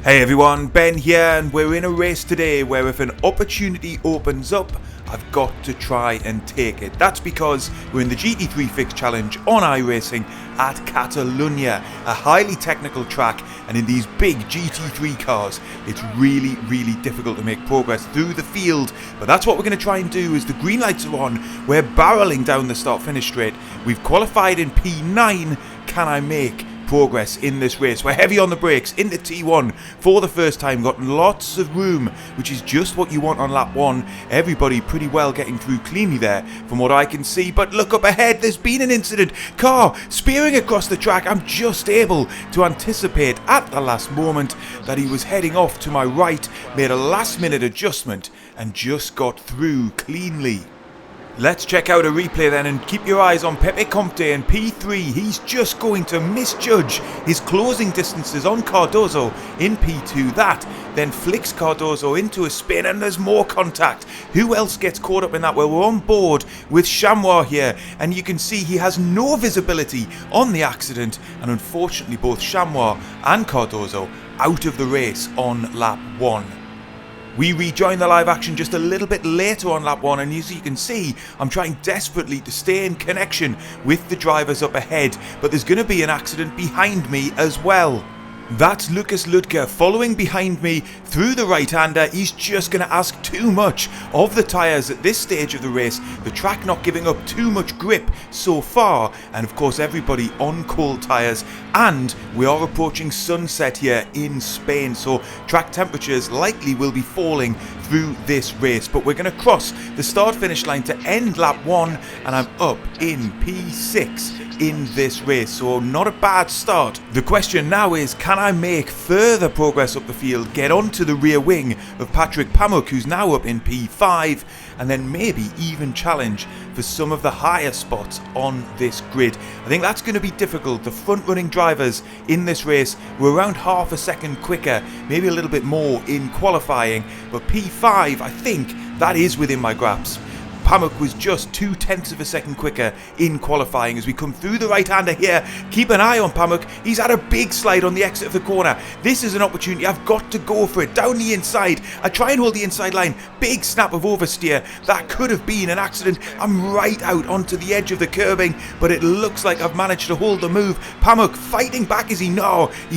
Hey everyone, Ben here, and we're in a race today where if an opportunity opens up, I've got to try and take it. That's because we're in the GT3 Fix Challenge on iRacing at Catalunya, a highly technical track, and in these big GT3 cars, it's really difficult to make progress through the field. But that's what we're going to try and do. As the green lights are on, we're barreling down the start-finish straight. We've qualified in P9. Can I make progress in this race? We're heavy on the brakes into T1 for the first time, got lots of room, which is just what you want on lap 1. Everybody pretty well getting through cleanly there from what I can see, but look up ahead, there's been an incident. Car spearing across the track. I'm just able to anticipate at the last moment that he was heading off to my right, made a last minute adjustment and just got through cleanly. Let's check out a replay then, and keep your eyes on Pepe Comte in P3. He's just going to misjudge his closing distances on Cardozo in P2. That then flicks Cardozo into a spin, and there's more contact. Who else gets caught up in that? Well, we're on board with Chamois here, and you can see he has no visibility on the accident, and unfortunately both Chamois and Cardozo out of the race on lap 1. We rejoin the live action just a little bit later on lap 1, and as you can see, I'm trying desperately to stay in connection with the drivers up ahead, but there's going to be an accident behind me as well. That's Lucas Ludke following behind me through the right-hander. He's just going to ask too much of the tyres at this stage of the race. The track not giving up too much grip so far, and of course everybody on cold tyres, and we are approaching sunset here in Spain, so track temperatures likely will be falling through this race. But we're going to cross the start-finish line to end lap 1, and I'm up in P6 in this race, so not a bad start. The question now is, can I make further progress up the field, get onto the rear wing of Patrick Pamuk, who's now up in P5, and then maybe even challenge for some of the higher spots on this grid? I think that's going to be difficult. The front running drivers in this race were around half a second quicker, maybe a little bit more in qualifying, but P5, I think that is within my grasp. Pamuk was just 0.2 of a second quicker in qualifying. As we come through the right-hander here, keep an eye on Pamuk. He's had a big slide on the exit of the corner. This is an opportunity. I've got to go for it. Down the inside. I try and hold the inside line. Big snap of oversteer. That could have been an accident. I'm right out onto the edge of the curbing, but it looks like I've managed to hold the move. Pamuk fighting back as he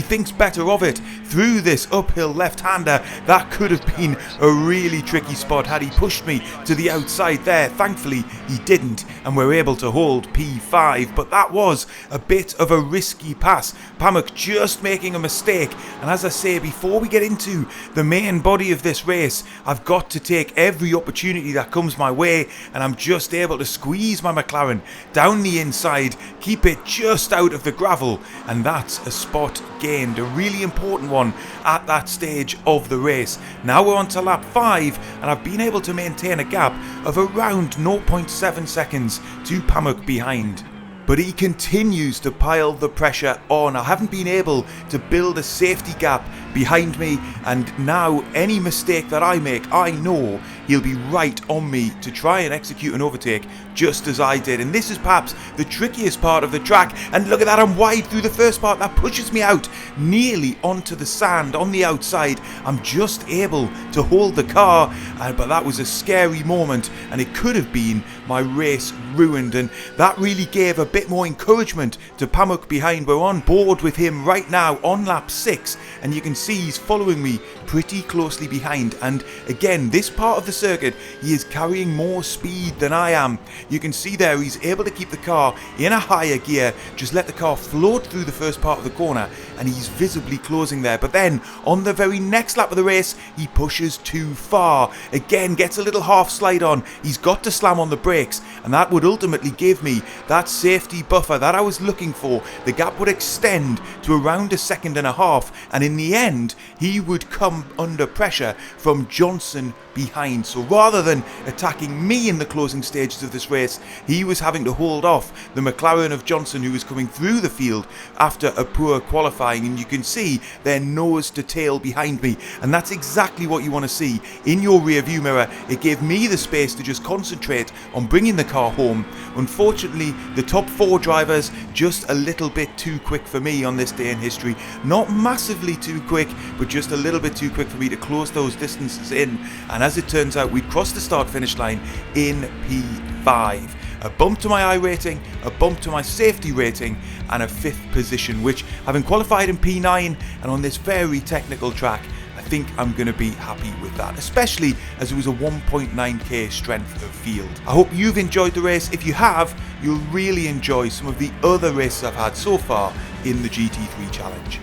thinks better of it through this uphill left-hander. That could have been a really tricky spot had he pushed me to the outside there. Thankfully he didn't, and we're able to hold P5, but that was a bit of a risky pass. Pamuk just making a mistake, and as I say, before we get into the main body of this race, I've got to take every opportunity that comes my way, and I'm just able to squeeze my McLaren down the inside, keep it just out of the gravel, and that's a spot gained, a really important one at that stage of the race. Now we're on to lap 5, and I've been able to maintain a gap of around 0.7 seconds to Pamuk behind. But he continues to pile the pressure on. I haven't been able to build a safety gap behind me, and now any mistake that I make, I know he'll be right on me to try and execute an overtake just as I did. And this is perhaps the trickiest part of the track, and look at that, I'm wide through the first part. That pushes me out nearly onto the sand on the outside. I'm just able to hold the car, but that was a scary moment, and it could have been my race ruined, and that really gave a bit more encouragement to Pamuk behind. We're on board with him right now on lap 6, and you can see he's following me pretty closely behind, and again, this part of the circuit, he is carrying more speed than I am. You can see there he's able to keep the car in a higher gear, just let the car float through the first part of the corner, and he's visibly closing there. But then on the very next lap of the race, he pushes too far, again gets a little half slide on. He's got to slam on the brakes, and that would ultimately give me that safety buffer that I was looking for. The gap would extend to around 1.5 seconds, and in the end he would come under pressure from Johnson behind. So rather than attacking me in the closing stages of this race, he was having to hold off the McLaren of Johnson, who was coming through the field after a poor qualifying, and you can see they're nose to tail behind me, and that's exactly what you want to see in your rear view mirror. It gave me the space to just concentrate on on bringing the car home. Unfortunately, the top 4 drivers just a little bit too quick for me on this day in history. Not massively too quick, but just a little bit too quick for me to close those distances in. And as it turns out, we'd crossed the start finish line in P5. A bump to my iRating, a bump to my safety rating, and a 5th position, which, having qualified in P9 and on this very technical track, I think I'm going to be happy with that, especially as it was a 1.9k strength of field. I hope you've enjoyed the race. If you have, you'll really enjoy some of the other races I've had so far in the GT3 Challenge.